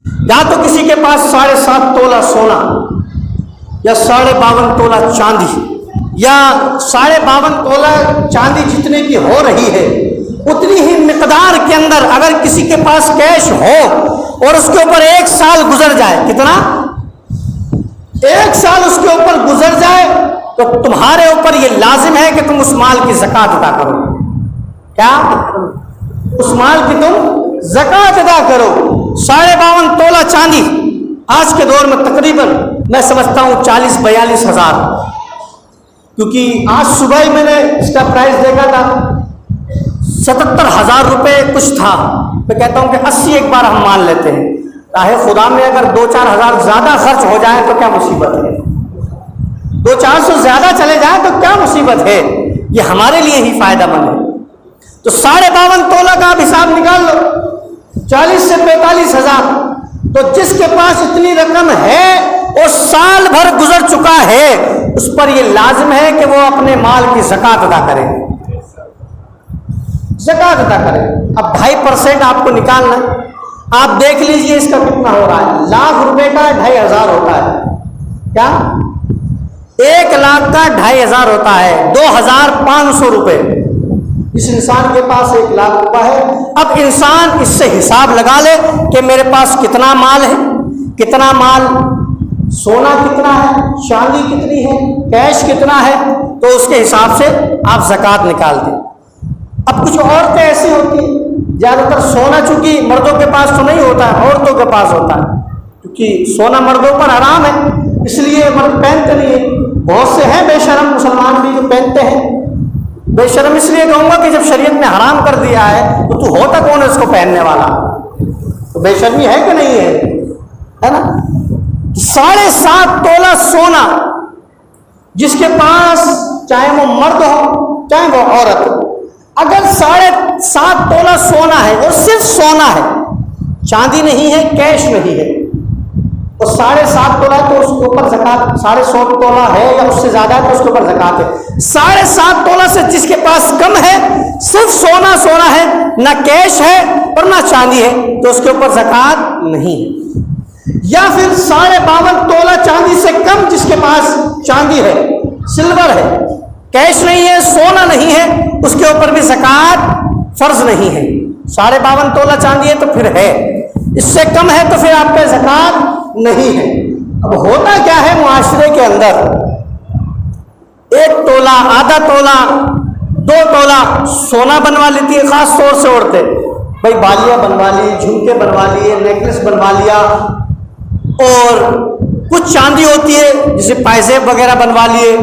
یا تو کسی کے پاس 7.5 تولہ سونا یا 52.5 تولہ چاندی یا 52.5 تولہ چاندی جتنے کی ہو رہی ہے اتنی ہی مقدار کے اندر اگر کسی کے پاس کیش ہو اور اس کے اوپر 1 سال گزر جائے، کتنا؟ 1 سال اس کے اوپر گزر جائے تو تمہارے اوپر یہ لازم ہے کہ تم اس مال کی زکوٰۃ ادا کرو۔ کیا؟ اس مال کی تم زکوٰۃ ادا کرو۔ 52.5 تولہ چاندی آج کے دور میں تقریباً میں سمجھتا ہوں 40-42 ہزار، کیونکہ آج صبح ہی میں نے اس کا پرائز دیکھا تھا 77,000 روپے کچھ تھا۔ میں کہتا ہوں کہ 80 ایک بار ہم مان لیتے ہیں، چاہے خدا میں اگر 2-4 ہزار زیادہ خرچ ہو جائے تو کیا مصیبت ہے، 200-400 زیادہ چلے جائیں تو کیا مصیبت ہے، یہ ہمارے لیے ہی فائدہ مند ہے۔ تو 52.5 تولہ کا آپ حساب نکال لو، 40 سے 45 ہزار، تو جس کے پاس اتنی رقم ہے وہ سال بھر گزر چکا ہے، اس پر یہ لازم ہے کہ وہ اپنے مال کی زکوٰۃ ادا کرے، زکوٰۃ ادا کرے۔ اب 2.5% آپ کو نکالنا ہے، آپ دیکھ لیجئے اس کا کتنا ہو رہا ہے۔ 1,00,000 روپے کا 2,500 ہوتا ہے، کیا 1 لاکھ کا 2,500 ہوتا ہے، 2,500 روپے۔ اس انسان کے پاس 1 لاکھ روپے ہے۔ اب انسان اس سے حساب لگا لے کہ میرے پاس کتنا مال ہے، کتنا مال، سونا کتنا ہے، چاندی کتنی ہے، کیش کتنا ہے، تو اس کے حساب سے آپ زکوٰۃ نکال دیں۔ اب کچھ عورتیں ایسی ہوتی ہیں، زیادہ تر سونا چونکہ مردوں کے پاس تو نہیں ہوتا ہے، عورتوں کے پاس ہوتا ہے، کیونکہ سونا مردوں پر حرام ہے اس لیے مرد پہنتے نہیں ہیں۔ بہت سے ہیں بے شرم مسلمان بھی جو پہنتے ہیں۔ بے شرم اس لیے کہوں گا کہ جب شریعت نے حرام کر دیا ہے تو ہوتا کون ہے اس کو پہننے والا؟ تو بے شرمی ہے کہ نہیں ہے نا؟ 7.5 تولہ سونا جس کے پاس، چاہے وہ مرد ہو چاہے وہ عورت ہو، اگر 7.5 تولہ سونا ہے اور صرف سونا ہے، چاندی نہیں ہے، کیش نہیں ہے، تو 7.5 تولہ تو اس کے اوپر زکوٰۃ، 1.5 تولہ ہے یا اس سے زیادہ ہے تو اس کے اوپر زکوٰۃ ہے۔ 7.5 تولہ سے جس کے پاس کم ہے، صرف سونا ہے، نہ کیش ہے اور نہ چاندی ہے، تو اس کے اوپر زکوٰۃ نہیں ہے۔ یا پھر 52.5 تولہ چاندی سے کم جس کے پاس چاندی ہے، سلور ہے، کیش نہیں ہے، سونا نہیں ہے، اس کے اوپر بھی زکوٰۃ فرض نہیں ہے۔ 52.5 تولہ چاندی ہے تو پھر ہے، اس سے کم ہے تو پھر آپ پہ زکوٰۃ نہیں ہے۔ اب ہوتا کیا ہے معاشرے کے اندر، 1 تولہ، آدھا تولہ، 2 تولہ سونا بنوا لیتی ہے، خاص طور سے عورتیں، بھائی بالیاں بنوا لی، جھمکے بنوا لیے، نیکلس بنوا لیا، اور کچھ چاندی ہوتی ہے جیسے پائزیب وغیرہ بنوا لیے،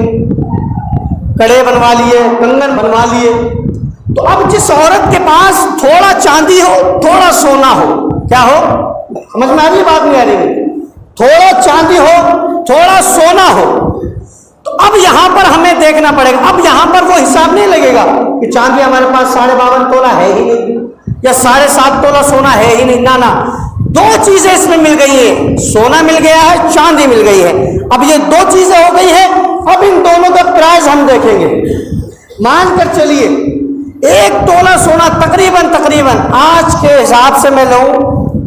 کڑے بنوا لیے، کنگن بنوا لیے۔ تو اب جس عورت کے پاس تھوڑا چاندی ہو، تھوڑا سونا ہو، کیا ہو، سمجھ میں آ رہی ہے بات نہیں آ رہی؟ تھوڑا چاندی ہو، تھوڑا سونا ہو، تو اب یہاں پر ہمیں دیکھنا پڑے گا۔ اب یہاں پر وہ حساب نہیں لگے گا کہ چاندی ہمارے پاس 52.5 تولہ ہے ہی نہیں یا 7.5 تولہ سونا ہے ہی نہیں، نہ 2 چیزیں اس میں مل گئی ہیں، سونا مل گیا ہے، چاندی مل گئی ہے۔ اب یہ 2 چیزیں ہو گئی ہیں، اب ان دونوں کا پرائز ہم دیکھیں گے۔ مان کر چلیے 1 تولہ سونا تقریباً آج کے حساب سے میں لوں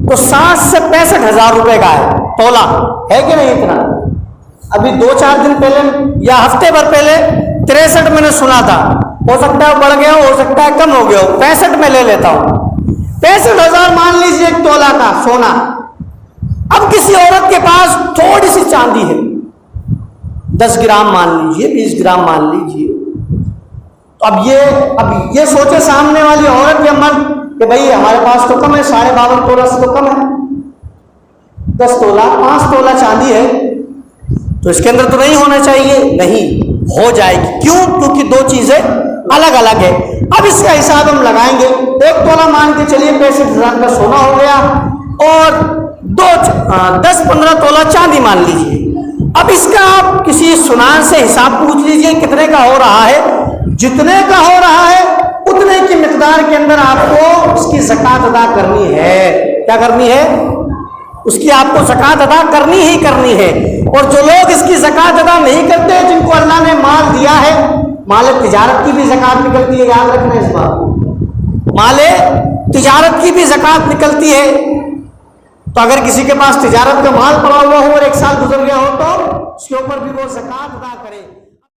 تو 60 سے 65 ہزار روپے کا ہے تولہ، ہے کہ نہیں اتنا؟ ابھی 2-4 دن پہلے یا ہفتے بھر پہلے 63 میں نے سنا تھا، ہو سکتا ہے بڑھ گیا ہو سکتا ہے کم ہو گیا ہو، 65 میں لے لیتا ہوں، 65,000 مان لیجیے 1 تولہ کا سونا۔ اب کسی عورت کے پاس تھوڑی سی چاندی ہے، 10 گرام مان لیجیے، 20 گرام مان لیجیے، تو اب یہ سوچے سامنے والی عورت یا مرد کہ بھئی ہمارے پاس تو کم ہے، 52.5 تولہ سے تو کم ہے، 10 تولہ 5 تولہ چاندی ہے، تو اس کے اندر تو نہیں ہونا چاہیے، نہیں ہو جائے گی۔ کیوں؟ کیونکہ 2 چیزیں الگ الگ ہے۔ اب اس کا حساب ہم لگائیں گے، 1 تولہ مان کے چلیے 65,000 کا سونا ہو گیا اور 10-15 تولہ چاندی مان لیجیے۔ اب اس کا آپ کسی سنان سے حساب پوچھ لیجیے کتنے کا ہو رہا ہے، جتنے کا ہو رہا ہے اتنے کی مقدار کے اندر آپ کو اس کی زکوٰۃ ادا کرنی ہے۔ کیا کرنی ہے؟ اس کی آپ کو زکوٰۃ ادا کرنی ہی کرنی ہے۔ اور جو لوگ اس کی زکوٰۃ ادا نہیں کرتے، جن کو اللہ نے مال دیا ہے، مال تجارت کی بھی زکوٰۃ نکلتی ہے، یاد رکھنا اس بات کو، مال تجارت کی بھی زکوٰۃ نکلتی ہے، تو اگر کسی کے پاس تجارت کا مال پڑا ہوا ہو اور 1 سال گزر گیا ہو تو اس کے اوپر بھی وہ زکوٰۃ ادا کرے.